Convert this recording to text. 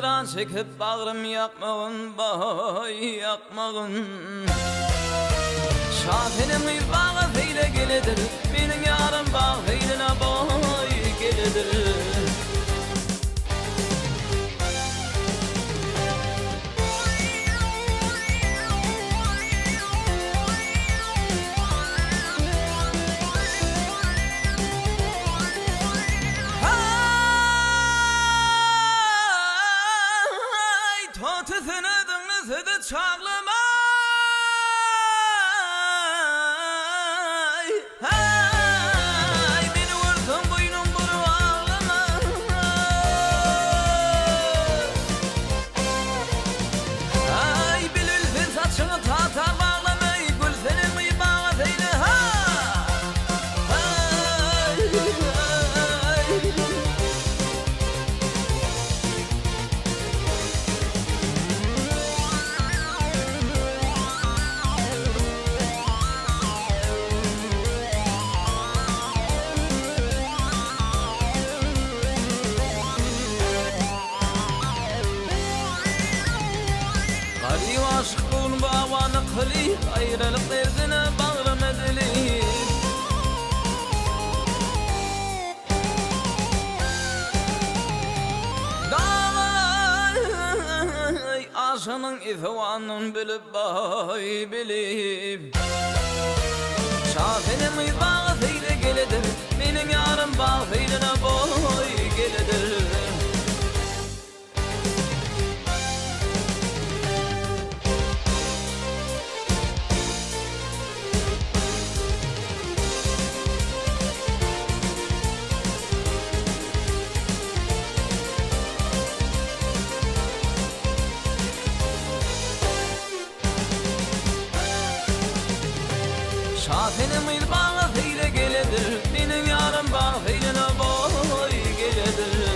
hicran çekip bağrım yakmağın, bay yakmağın. Şafinin bir bağı feyle geledir, benim yarım bağ feyline boy geledir. Totesine dınlısı da çağlamay. Hay beni vurdun boynum buru ağlama. Hay bülülfün saçını tatar bağlamay. Gül senin mi bağa seyni ha. Aşık bulun bavanı kıli, ayrılık derdine bağrım edili. Davay aşının ifvanın bilip bay bilip. Şafinin bağı feyle geledir, benim yarım bağı feyline boy geledir. Şafinin bir bağı feyle geledir, benim yarım bağı feyline boy geledir.